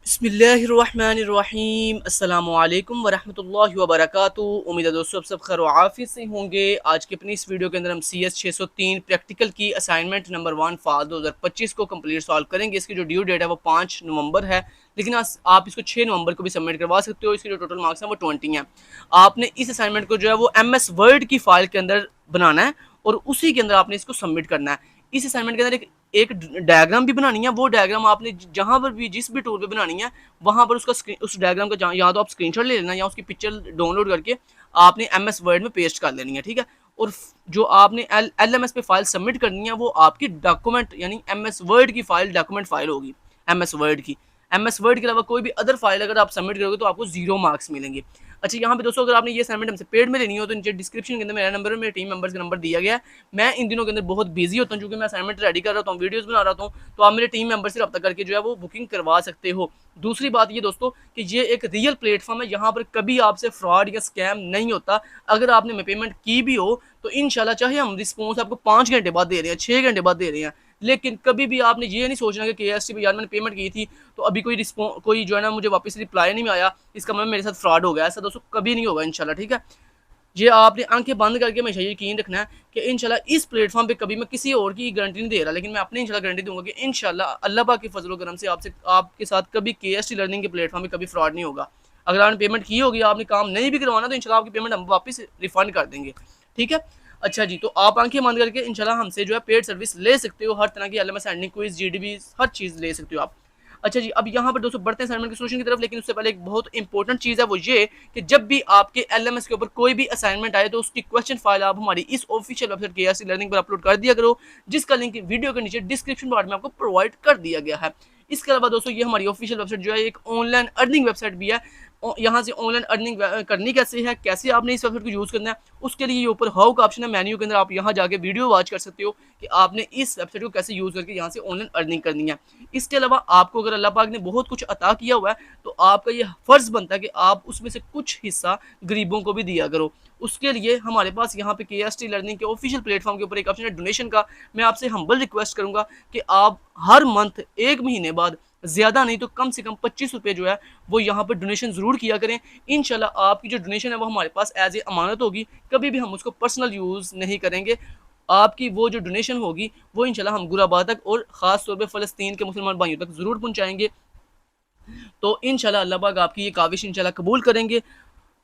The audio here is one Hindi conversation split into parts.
बिस्मिल्लाहिर्रहमानिर्रहीम अस्सलामुअलैकुम वरहमतुल्लाहि वबरकातुहू। उम्मीद है दोस्तों आप सब खैर आफियत से होंगे। आज की अपनी इस वीडियो के अंदर हम CS 603 प्रैक्टिकल की असाइनमेंट नंबर 1 फाल 2025 को कंप्लीट सॉल्व करेंगे। इसकी जो ड्यू डेट है वो 5 नवंबर है, लेकिन आप इसको 6 नवंबर को भी सबमिट करवा सकते हो। इसके जो टोटल मार्क्स हैं वो 20 हैं। आपने इस असाइनमेंट को जो है वो MS वर्ड की फाइल के अंदर बनाना है और उसी के अंदर आपने इसको सबमिट करना है। इस असाइनमेंट के अंदर एक डायग्राम भी बनानी है। वो डायग्राम आपने जहां पर भी जिस भी टूल पे बनानी है वहां पर उस डायग्राम का या तो आप स्क्रीनशॉट ले लेना या उसकी पिक्चर डाउनलोड करके आपने MS वर्ड में पेस्ट कर लेनी है, ठीक है। और जो आपने LMS पे फाइल सबमिट करनी है वो आपकी डॉक्यूमेंट यानी MS वर्ड की फाइल डॉक्यूमेंट फाइल होगी। MS वर्ड के अलावा कोई भी अदर फाइल अगर आप सबमिट करोगे तो आपको 0 मार्क्स मिलेंगे। अच्छा, यहाँ पे दोस्तों अगर आपने ये असाइनमेंट हमसे पेड में लेनी हो तो नीचे डिस्क्रिप्शन के अंदर मेरा नंबर है, मेरे टीम मेंबर्स का नंबर दिया गया है। मैं इन दिनों के अंदर बहुत बिजी होता हूँ क्योंकि मैं असाइनमेंट रेडी कर रहा हूँ, वीडियोस बना रहा हूँ, तो आप मेरे टीम मेंबर से रब्ता करके जो है वो बुकिंग करवा सकते हो। दूसरी बात ये दोस्तों कि ये एक रियल प्लेटफॉर्म है, यहाँ पर कभी आपसे फ्रॉड या स्कैम नहीं होता। अगर आपने पेमेंट की भी हो तो इंशाल्लाह चाहे हम रिस्पॉन्स आपको 5 घंटे बाद दे रहे हैं, 6 घंटे बाद दे रहे हैं, लेकिन कभी भी आपने ये नहीं सोचना कि KST पे यार मैंने पेमेंट की थी तो अभी कोई जो है ना मुझे वापस रिप्लाई नहीं आया, इसका मतलब मेरे साथ फ्रॉड हो गया। ऐसा दोस्तों कभी नहीं होगा इंशाल्लाह, ठीक है। ये आपने आंखें बंद करके हमेशा यकीन रखना है कि इंशाल्लाह इस प्लेटफॉर्म पे कभी मैं किसी और की गारंटी नहीं दे रहा, लेकिन मैं अपनी इंशाल्लाह गारंटी दूंगा कि इंशाल्लाह अल्लाह पाक के फजल करम से आपके साथ कभी KST लर्निंग के प्लेटफॉर्म पे कभी फ्रॉड नहीं होगा। अगर आपने पेमेंट की होगी, आपने काम नहीं भी करवाना, तो इंशाल्लाह आपकी पेमेंट हम वापस रिफंड कर देंगे, ठीक है। अच्छा जी, तो आप आंखें बंद करके इंशाल्लाह हमसे जो है पेड सर्विस ले सकते हो। हर तरह की LMS हैंडलिंग, क्विज, GDB हर चीज़ ले सकते हो आप। अच्छा जी, अब यहाँ पर दोस्तों बढ़ते हैं असाइनमेंट के सोल्यूशन की तरफ, लेकिन उससे पहले एक बहुत इंपॉर्टेंट चीज़ है, वो ये कि जब भी आपके LMS के ऊपर कोई भी असाइनमेंट आए तो उसकी क्वेश्चन फाइल आप हमारी इस ऑफिशियल वेबसाइट KST लर्निंग पर अपलोड कर दिया करो, जिसका लिंक वीडियो के नीचे डिस्क्रिप्शन बॉक्स में आपको प्रोवाइड कर दिया गया है। इसके अलावा दोस्तों ये हमारी ऑफिशियल वेबसाइट जो है एक ऑनलाइन अर्निंग वेबसाइट भी है। यहाँ से ऑनलाइन अर्निंग करनी कैसे है, कैसे आपने इस वेबसाइट को यूज़ करना है, उसके लिए ये ऊपर हाउ का ऑप्शन है मेन्यू के अंदर, आप यहाँ जाके वीडियो वॉच कर सकते हो कि आपने इस वेबसाइट को कैसे यूज़ करके यहाँ से ऑनलाइन अर्निंग करनी है। इसके अलावा आपको अगर अल्लाह पाक ने बहुत कुछ अता किया हुआ है तो आपका ये फ़र्ज़ बनता है कि आप उसमें से कुछ हिस्सा गरीबों को भी दिया करो। उसके लिए हमारे पास यहाँ पे KST लर्निंग के ऑफिशियल प्लेटफॉर्म के ऊपर एक ऑप्शन है डोनेशन का। मैं आपसे हम्बल रिक्वेस्ट करूँगा कि आप हर मंथ 1 महीने बाद ज़्यादा नहीं तो कम से कम 25 रुपये जो है वो यहाँ पर डोनेशन ज़रूर किया करें। इंशाल्लाह आपकी जो डोनेशन है वो हमारे पास एज ए अमानत होगी, कभी भी हम उसको पर्सनल यूज़ नहीं करेंगे। आपकी वो जो डोनेशन होगी वो इंशाल्लाह हम गुराबा तक और ख़ास तौर पे फ़लस्तीन के मुसलमान भाइयों तक ज़रूर पहुँचाएँगे। तो इंशाल्लाह अल्लाह पाक आपकी ये काविश इंशाल्लाह कबूल करेंगे।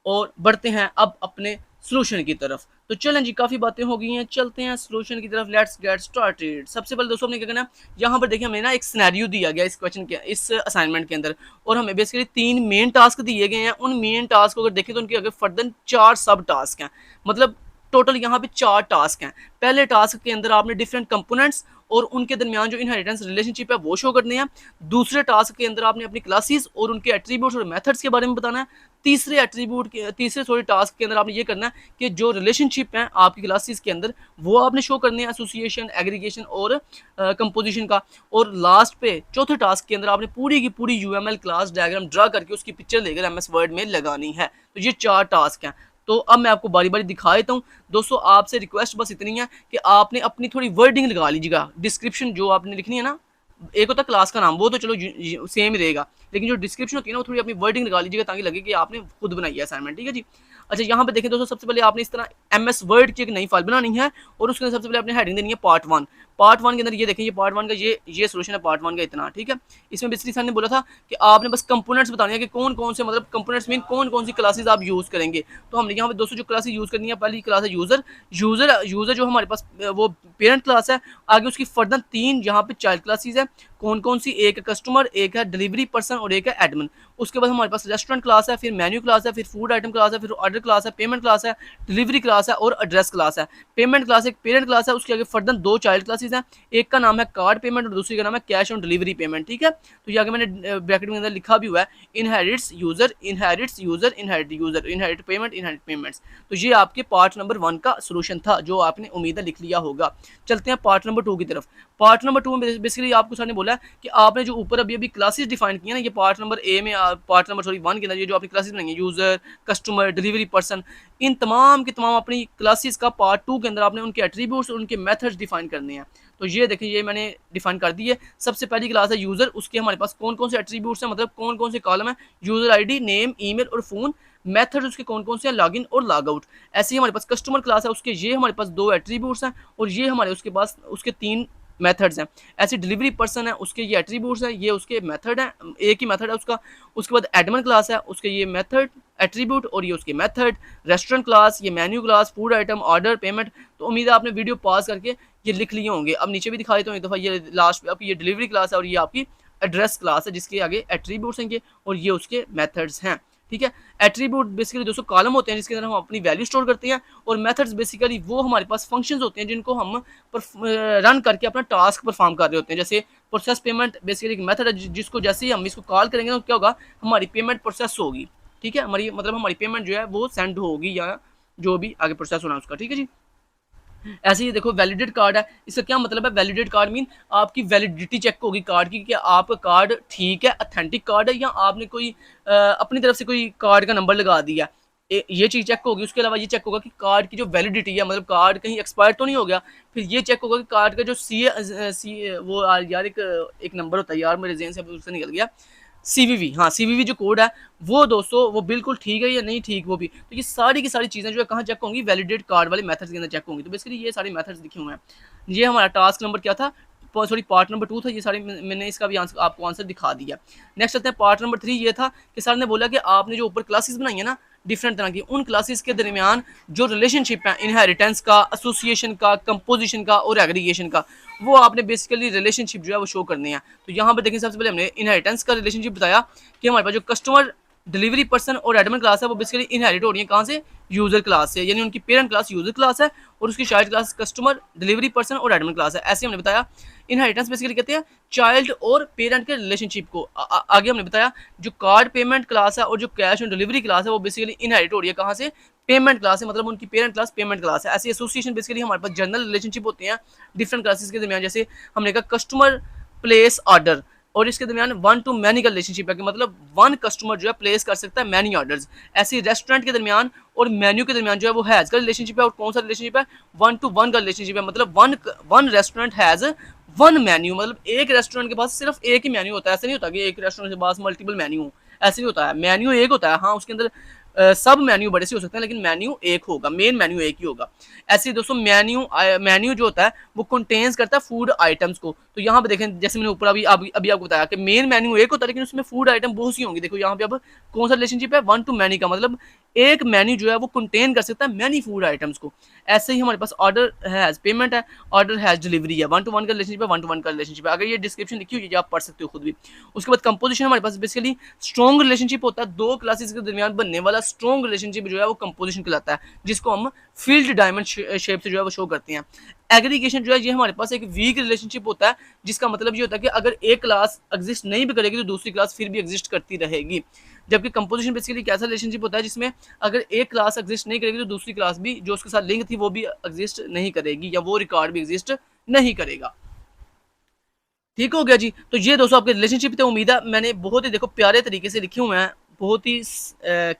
और बढ़ते हैं अब अपने सॉल्यूशन की तरफ। तो चलें जी, काफ़ी बातें हो गई हैं, चलते हैं सॉल्यूशन की तरफ। Let's get started. सबसे पहले दोस्तों आपने क्या करना है, यहाँ पर देखिए हमें ना एक सिनेरियो दिया गया इस क्वेश्चन के इस असाइनमेंट के अंदर, और हमें बेसिकली 3 मेन टास्क दिए गए हैं। उन मेन टास्क को अगर देखें तो उनके आगे फर्दर 4 सब टास्क हैं, मतलब टोटल यहाँ पे 4 टास्क हैं। पहले टास्क के अंदर आपने डिफरेंट कंपोनेंट्स और उनके दरमियान जो इनहेरिटेंस रिलेशनशिप है वो शो करने हैं। दूसरे टास्क के अंदर आपने अपनी क्लासेस और उनके एट्रीब्यूट्स और मेथड्स के बारे में बताना है। तीसरे टास्क के अंदर आपने ये करना है कि जो रिलेशनशिप हैं आपकी क्लासेस के अंदर वो आपने शो करने हैं, एसोसिएशन, एग्रीगेशन और कंपोजिशन का। और लास्ट पे चौथे टास्क के अंदर आपने पूरी की पूरी UML क्लास डायग्राम ड्रा करके उसकी पिक्चर लेकर MS वर्ड में लगानी है। तो ये 4 टास्क हैं। तो अब मैं आपको बारी बारी दिखा देता हूँ। दोस्तों आपसे रिक्वेस्ट बस इतनी है कि आपने अपनी थोड़ी वर्डिंग लगा लीजिएगा। डिस्क्रिप्शन जो आपने लिखनी है ना, एक होता क्लास का नाम, वो तो चलो सेम ही रहेगा, लेकिन जो डिस्क्रिप्शन होती है ना वो थोड़ी अपनी वर्डिंग लगा लीजिएगा ताकि लगे कि आपने खुद बनाई है असाइनमेंट, ठीक है जी। अच्छा, यहाँ पे देखें दोस्तों, सबसे पहले आपने इस तरह MS वर्ड की एक नई फाइल बनानी है और उसके अंदर सबसे पहले आपने हेडिंग देनी है पार्ट 1। पार्ट 1 के अंदर ये देखें, ये पार्ट 1 का ये सोल्यूशन है पार्ट 1 का इतना, ठीक है। इसमें बेसिकली सर ने बोला था कि आपने बस कंपोनेंट्स बताने हैं कि कौन कौन से, मतलब कंपोनेंट्स मीन कौन कौन सी क्लासेस आप यूज़ करेंगे। तो हमने यहाँ पे दोस्तों जो क्लासेस यूज़ करनी है, पहली क्लास है यूज़र जो हमारे पास वो पेरेंट क्लास है। आगे उसकी फर्दर 3 यहाँ पे चाइल्ड क्लासेस है। कौन कौन सी, एक है कस्टमर, एक है डिलीवरी पर्सन और एक है एडमिन। उसके बाद हमारे पास रेस्टोरेंट क्लास है, फिर मेन्यू क्लास है, फिर फूड आइटम क्लास है, फिर ऑर्डर क्लास है, पेमेंट क्लास है, डिलीवरी क्लास है और एड्रेस क्लास है। पेमेंट क्लास एक पेरेंट क्लास है, उसके आगे फर्दर 2 चाइल्ड क्लासेस हैं। एक का नाम है कार्ड पेमेंट और दूसरी का नाम है कैश ऑन डिलीवरी पेमेंट, ठीक है। तो ये आगे मैंने ब्रैकेट के अंदर लिखा भी हुआ है, inherits user, inherits user, inherit user, inherit payment, inherit payments. तो ये आपके पार्ट नंबर 1 का सोल्यूशन था जो आपने उम्मीद है लिख लिया होगा। चलते हैं पार्ट नंबर 2 की तरफ। पार्ट नंबर 2 में बेसिकली आपको सर ने बोला है कि आपने जो ऊपर अभी क्लासेस डिफाइन की है ना, ये पार्ट नंबर 1 के अंदर ये जो आपने क्लासेस बनाई है, यूजर, कस्टमर, डिलीवरी पर्सन, इन तमाम के तमाम अपनी क्लासेस का पार्ट 2 के अंदर आपने उनके एट्रीब्यूट्स और उनके मेथड्स डिफाइन करने हैं। तो ये देखिए ये मैंने डिफाइन कर दी है। सबसे पहली क्लास है यूज़र, उसके हमारे पास कौन कौन से एट्रीब्यूट्स हैं, मतलब कौन कौन से कॉलम है, यूज़र आईडी, नेम, ईमेल और फ़ोन। मेथड उसके कौन कौन से हैं, लॉगिन और लॉग आउट। ऐसे ही हमारे पास कस्टमर क्लास है, उसके ये हमारे पास 2 एट्रीब्यूट्स हैं और ये हमारे उसके पास उसके 3 मेथड्स हैं। ऐसे डिलीवरी पर्सन है, उसके ये एट्रीब्यूट्स हैं, ये उसके मेथड हैं, एक ही मेथड है उसका। उसके बाद एडमिन क्लास है, उसके ये मेथड एट्रीब्यूट और ये उसके मेथड। रेस्टोरेंट क्लास, ये menu class, food item, order, payment. तो उम्मीद है आपने वीडियो पॉज करके ये लिख लिए होंगे। अब नीचे भी दिखा देता हूँ एक दफ़ा, ये लास्ट पे आपकी ये डिलीवरी क्लास है और ये आपकी एड्रेस क्लास है जिसके आगे एट्रीब्यूट्स हैं और ये उसके मेथड्स हैं। ठीक है, एट्रीब्यूट बेसिकली दोस्तों कॉलम होते हैं जिसके अंदर हम अपनी वैल्यू स्टोर करते हैं, और मेथड्स बेसिकली वो हमारे पास फंक्शंस होते हैं जिनको हम रन करके अपना टास्क परफॉर्म कर रहे होते हैं। जैसे प्रोसेस पेमेंट बेसिकली एक मेथड है जिसको जैसे ही हम इसको कॉल करेंगे तो क्या होगा, हमारी पेमेंट प्रोसेस होगी। ठीक है, हमारी मतलब हमारी पेमेंट जो है वो सेंड होगी या जो भी आगे प्रोसेस होना है उसका। ठीक है जी, ऐसे ही देखो वैलिडेट कार्ड है, इसका क्या मतलब है, वैलिडेट कार्ड मीन आपकी वैलिडिटी चेक होगी कार्ड की कि आपका कार्ड ठीक है, अथेंटिक कार्ड है, या आपने कोई अपनी तरफ से कोई कार्ड का नंबर लगा दिया, ये चीज़ चेक होगी। उसके अलावा ये चेक होगा कि कार्ड की जो वैलिडिटी है, मतलब कार्ड कहीं एक्सपायर तो नहीं हो गया। फिर ये चेक होगा कि कार्ड का जो सी वो यार एक नंबर होता है यार, मेरे जेहन से उससे निकल गया, सीवीवी, हाँ सीवीवी जो कोड है वो दोस्तों वो बिल्कुल ठीक है या नहीं ठीक वो भी। तो ये सारी की सारी चीज़ें जो है कहाँ चेक होंगी, वैलिडेट कार्ड वाले मेथड्स के अंदर चेक होंगी। तो बेसिकली ये सारे मेथड्स लिखे हुए हैं। ये हमारा टास्क नंबर क्या था, सॉरी पार्ट नंबर 2 था, ये सारे मैंने इसका भी आंसर आपको आंसर दिखा दिया। नेक्स्ट चलते हैं पार्ट नंबर 3। ये था कि सर ने बोला कि आपने जो ऊपर क्लासेस बनाई है ना डिफरेंट तरह की, उन क्लासेस के दरमियान जो रिलेशनशिप है इनहेरिटेंस का, एसोसिएशन का, कंपोजिशन का और एग्रीगेशन का, वो आपने बेसिकली रिलेशनशिप जो है वो शो करने हैं। तो यहाँ पर देखें सबसे पहले हमने इनहेरिटेंस का रिलेशनशिप बताया कि हमारे पास जो कस्टमर, डिलीवरी पर्सन और एडमिन क्लास है वो बेसिकली इनहेरिट हो रही है कहाँ से, यूजर क्लास से, यानी उनकी पेरेंट क्लास यूजर क्लास है और उसकी child class customer, delivery person और एडमिन क्लास है। ऐसे हमने बताया इनहेरिटेंस बेसिकली कहते हैं चाइल्ड और पेरेंट के रिलेशनशिप को। आगे हमने बताया जो कार्ड पेमेंट क्लास है और जो कैश ऑन डिलीवरी क्लास है वो बेसिकली इनहेरिट हो रही है कहाँ से, पेमेंट क्लास है, मतलब उनकी पेरेंट क्लास पेमेंट क्लास है। ऐसी एसोसिएशन बेसिकली हमारे पास जनरल रिलेशनशिप होते हैं डिफरेंट क्लासेस के दरमियान। जैसे हमने कहा कस्टमर प्लेस ऑर्डर, और इसके दरमियान वन टू मैनी का रिलेशनशिप है कि मतलब वन कस्टमर जो है प्लेस कर सकता है मैनी ऑर्डर्स। ऐसे रेस्टोरेंट के दरमियान और मेन्यू के दरमियान जो है वो हैज़ का रिलेशनशिप है, और कौन सा रिलेशनशिप है, वन टू वन का रिलेशनशिप है, मतलब one restaurant has one menu, मतलब एक रेस्टोरेंट के पास सिर्फ एक ही मेन्यू होता है। ऐसा नहीं होता कि एक रेस्टोरेंट के पास मल्टीपल मेन्यू हो, ऐसे नहीं होता है। मेन्यू एक होता है, हाँ उसके अंदर सब मेन्यू बड़े से हो सकते हैं लेकिन मेन्यू एक होगा, मेन मेन्यू एक ही होगा। ऐसे ही दोस्तों मेन्यू जो होता है वो कंटेन्स करता है फूड आइटम्स को। तो यहाँ पे देखें जैसे मैंने ऊपर अभी आपको बताया कि मेन मेन्यू एक होता है लेकिन उसमें फूड आइटम बहुत सी होंगी। देखो यहाँ पे अब कौन सा रिलेशनशिप है, वन टू मैनी का, मतलब एक मेन्यू जो है वो कंटेन कर सकता है मैनी फूड आइटम्स को। ऐसे ही हमारे पास ऑर्डर हैज पेमेंट है, ऑर्डर हैज डिलीवरी है, वन टू वन का रिलेशनशिप है, वन टू वन का रिलेशनशिप है। अगर ये डिस्क्रिप्शन लिखी हुई है आप पढ़ सकते हो खुद भी। उसके बाद कंपोजिशन हमारे पास बेसिकली स्ट्रॉन्ग रिलेशनशिप होता है, दो क्लासेस के दरमियान बनने वाला स्ट्रॉन्ग रिलेशनशिप जो है वो कंपोजिशन कहलाता है, जिसको हम फील्ड डायमंड शेप से जो है वो शो करते हैं। एग्रीगेशन जो है ये हमारे पास एक वीक रिलेशनशिप होता है, जिसका मतलब ये होता है कि अगर एक क्लास एग्जिस्ट नहीं भी करेगी तो दूसरी क्लास फिर भी एग्जिस्ट करती रहेगी। जबकि कंपोजिशन बेसिकली कैसा रिलेशनशिप होता है जिसमें अगर एक क्लास एग्जिस्ट नहीं करेगी तो दूसरी क्लास भी जो उसके साथ लिंक थी वो भी एग्जिस्ट नहीं करेगी, या वो रिकॉर्ड भी एग्जिस्ट नहीं करेगा। ठीक हो गया जी। तो ये दोस्तों आपके रिलेशनशिप थे। उम्मीद है मैंने बहुत ही देखो प्यारे तरीके से लिखे हुए हैं, बहुत ही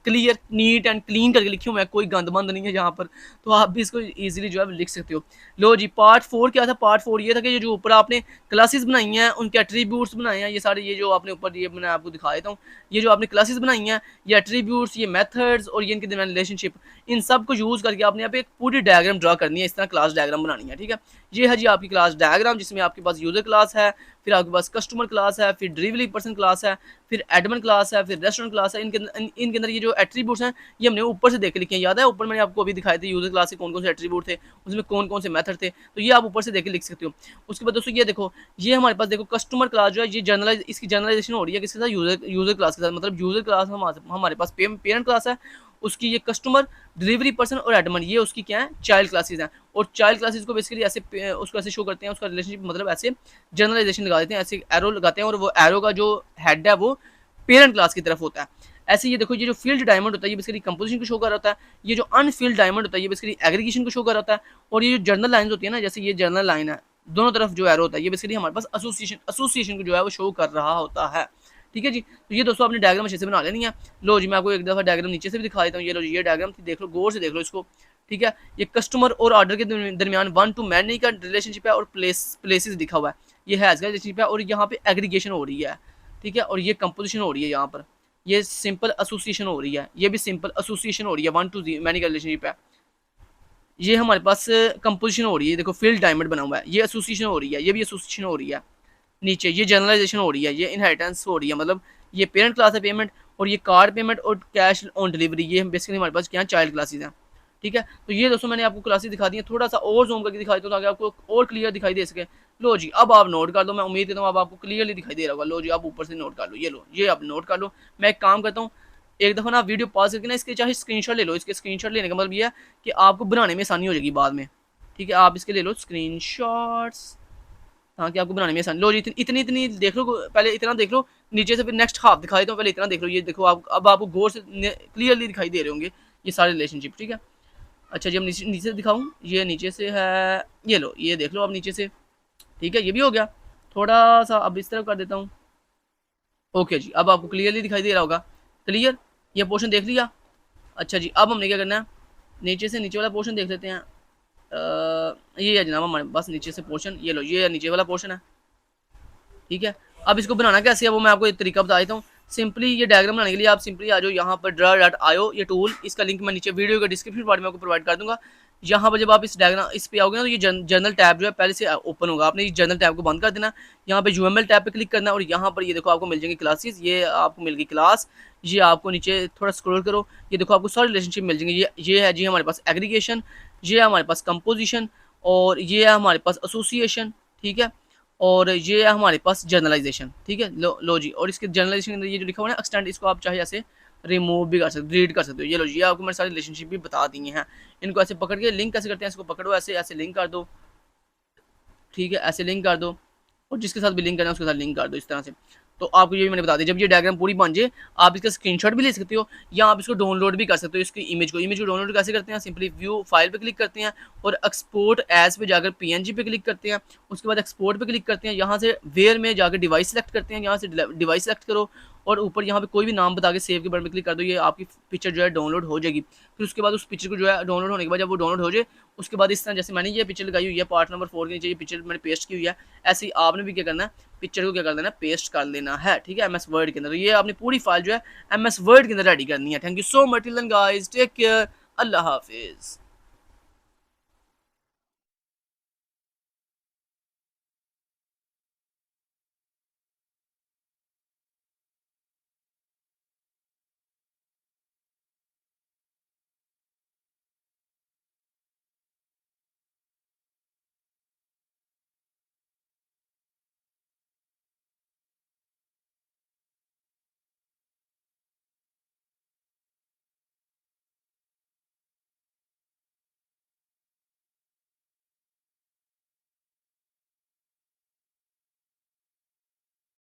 क्लियर नीट एंड क्लीन करके लिखे हुए हैं, कोई गंदमंद नहीं है यहाँ पर, तो आप भी इसको इजीली जो है लिख सकते हो। लो जी पार्ट 4 क्या था, पार्ट 4 ये था कि ये जो ऊपर आपने क्लासेस बनाई हैं उनके एट्रीब्यूट्स बनाए हैं, ये सारे ये जो आपने ऊपर ये मैं आपको दिखा देता हूँ, ये जो आपने क्लासेस बनाई हैं ये एट्रीब्यूट्स, ये मेथड्स और ये इनके दरमियान रिलेशनशिप, इन सब को यूज़ करके आपने यहाँ पे एक पूरी डायग्राम ड्रा करनी है, इस तरह क्लास डायग्राम बनानी है। ठीक है, ये है जी आपकी क्लास डायग्राम जिसमें आपके पास यूज़र क्लास है, फिर आपके पास कस्टमर क्लास है, फिर डिलीवरी पर्सन क्लास है, फिर एडमिन क्लास है, फिर रेस्टोरेंट क्लास है। इनके अंदर ये जो एट्रीब्यूट्स हैं ये हमने ऊपर से देख के लिखे हैं। याद है ऊपर मैंने आपको अभी दिखाए थे यूज़र क्लास के कौन कौन से एट्रीब्यूट थे, उसमें कौन कौन से मेथड थे, तो ये आप ऊपर से देख के लिख सकते हो। उसके बाद दोस्तों ये देखो, ये हमारे पास देखो कस्टमर क्लास जो है ये इसकी जनरलाइजेशन हो रही है किसके साथ, यूज़र क्लास के साथ, मतलब यूज़र क्लास हमारे पास पेरेंट क्लास है, उसकी ये कस्टमर, डिलीवरी पर्सन और एडमिन ये उसकी क्या है, चाइल्ड क्लासेस हैं। और चाइल्ड क्लासेस को बेसिकली ऐसे उसको ऐसे शो करते हैं, उसका रिलेशनशिप मतलब ऐसे जनरलाइजेशन लगा देते हैं, ऐसे एरो लगाते हैं और वो एरो का जो हेड है वो पेरेंट क्लास की तरफ होता है। ऐसे ये देखो, ये जो फील्ड डायमंड होता है ये बेसिकली कंपोजिशन को शो कर रहा होता है, ये जो अनफील्ड डायमंड होता है ये बेसिकली एग्रीगेशन को शो कर रहा होता है, और ये जो जर्नल लाइन्स होती है ना, जैसे ये जर्नल लाइन है दोनों तरफ जो एरो होता है ये बेसिकली हमारे पास एसोसिएशन को जो है वो शो कर रहा होता है। ठीक है जी, तो ये दोस्तों आपने डायग्राम अच्छे से बना लेनी है। लो जी मैं आपको एक दफ़ा डायग्राम नीचे से भी दिखा देता हूँ। ये लो जी ये डायग्राम थी, देख लो गौर से देख लो इसको। ठीक है। ये कस्टमर और ऑर्डर के दरमियान वन टू मैनी का रिलेशनशिप है और प्लेसेस लिखा हुआ है, ये हैज़ का रिलेशनशिप है और यहाँ पे एग्रीगेशन हो रही है, ठीक है। और ये कंपोजिशन हो रही है, यहाँ पर ये सिंपल एसोसिएशन हो रही है, ये भी सिंपल एसोसिएशन हो रही है, वन टू मैनी का रिलेशनशिप है। ये हमारे पास कंपोजिशन हो रही है, देखो फील्ड डायमंड बना हुआ है, ये एसोसिएशन हो रही है, ये भी एसोसिएशन हो रही है। नीचे ये जनरलाइजेशन हो रही है, ये इनहेरिटेंस हो रही है, मतलब ये पेरेंट क्लास है पेमेंट, और ये कार्ड पेमेंट और कैश ऑन डिलीवरी, ये बेसिकली हमारे पास क्या है, चाइल्ड क्लासेज हैं, ठीक है। तो ये दोस्तों मैंने आपको क्लासेस दिखा दी है, थोड़ा सा और जूम करके दिखा देता हूँ ताकि आपको और क्लियर दिखाई दे सके। लो जी, अब आप नोट कर लो, मैं उम्मीद करता हूँ अब आपको क्लियरली दिखाई दे रहा होगा। लो जी, आप ऊपर से नोट कर लो, ये लो, ये आप नोट कर लो। मैं एक काम करता हूँ, एक दफ़ा ना वीडियो पॉज करके ना इसके चाहे स्क्रीनशॉट ले लो, इसके स्क्रीनशॉट लेने का मतलब ये है कि आपको बनाने में आसानी हो जाएगी बाद में, ठीक है। आप इसके ले लो स्क्रीनशॉट्स ताकि आपको बनाने में आसानी। लो जी, इतनी इतनी देख लो, पहले इतना देख लो नीचे से, फिर नेक्स्ट हाफ दिखा देता हूँ, पहले इतना देख लो। ये देखो आप, अब आपको गौर से क्लियरली दिखाई दे रहे होंगे ये सारे रिलेशनशिप, ठीक है। अच्छा जी, हम नीचे नीचे से दिखाऊँ, ये नीचे से है, ये लो, ये देख लो अब नीचे से, ठीक है। ये भी हो गया, थोड़ा सा अब इस तरफ कर देता हूँ। ओके जी, अब आपको क्लियरली दिखाई दे रहा होगा, क्लियर, ये पोर्शन देख लिया। अच्छा जी, अब हमने क्या करना है, नीचे से नीचे वाला पोर्शन देख लेते हैं। ये है जनाब हमारे पास नीचे से पोर्शन, ये लो, ये नीचे वाला पोर्शन है, ठीक है। अब इसको बनाना कैसे है वो मैं आपको एक तरीका बता देता हूँ। सिंपली ये डायग्राम बनाने के लिए आप सिंपली आ जाओ यहाँ पर draw.io, ये टूल, इसका लिंक मैं नीचे वीडियो के डिस्क्रिप्शन पार्ट में आपको प्रोवाइड कर दूंगा। यहाँ पर जब आप इस डायग्राम इस पे आओगे ना, तो ये जर्नल टैब जो है पहले से ओपन होगा, आपने इस जर्नल टैब को बंद कर देना, यहाँ पे UML टैब पे क्लिक करना और यहाँ पर ये देखो आपको मिल जाएंगे क्लासेस, ये आपको मिल गई क्लास। ये आपको नीचे थोड़ा स्क्रॉल करो, ये देखो आपको सारे रिलेशनशिप मिल जाएंगे। ये है जी हमारे पास एग्रीगेशन, ये है हमारे पास कंपोजिशन, और ये है हमारे पास एसोसिएशन, ठीक है। और ये है हमारे पास जर्नलाइजेशन, ठीक है। लो जी, और इसके जर्नलाइजेशन के अंदर ये जो लिखा हुआ है ना एक्सटेंड, इसको आप चाहे ऐसे रिमूव भी कर सकते हो, डिलीट कर सकते हो। ये लो, ये आपको मैंने सारे रिलेशनशिप भी बता दिए हैं। इनको ऐसे पकड़ के लिंक कैसे करते हैं, इसको पकड़ो ऐसे ऐसे लिंक कर दो, ठीक है, ऐसे लिंक कर दो, और जिसके साथ भी लिंक करना है उसके साथ लिंक कर दो इस तरह से। तो आपको ये भी मैंने बता दिया, जब ये डायग्राम पूरी बन जाए आप इसका स्क्रीनशॉट भी ले सकते हो, या आप इसको डाउनलोड भी कर सकते हो। इसकी इमेज को डाउनलोड कैसे करते हैं, सिंपली व्यू फाइल पे क्लिक करते हैं और एक्सपोर्ट एज पे जाकर PNG पे क्लिक करते हैं, उसके बाद एक्सपोर्ट पे क्लिक करते हैं, यहाँ से वेयर में जाकर डिवाइस सेलेक्ट करते हैं, यहाँ से डिवाइस सेलेक्ट करो और ऊपर यहाँ पे कोई भी नाम बता के सेव के बटन पे क्लिक कर दो, ये आपकी पिक्चर जो है डाउनलोड हो जाएगी। फिर उसके बाद उस पिक्चर को जो है डाउनलोड होने के बाद जब वो डाउनलोड हो जाए, उसके बाद इस तरह जैसे मैंने ये पिक्चर लगाई हुई है पार्ट नंबर 4 के नीचे, ये पिक्चर मैंने पेस्ट की हुई है, ऐसे ही आपने भी क्या करना है, पिक्चर को क्या कर देना है, पेस्ट कर लेना है, ठीक है, MS वर्ड के अंदर। तो ये आपने पूरी फाइल जो है MS वर्ड के अंदर रेडी करनी है। Thank you so much, till then guys, take care, Allah हाफिज़।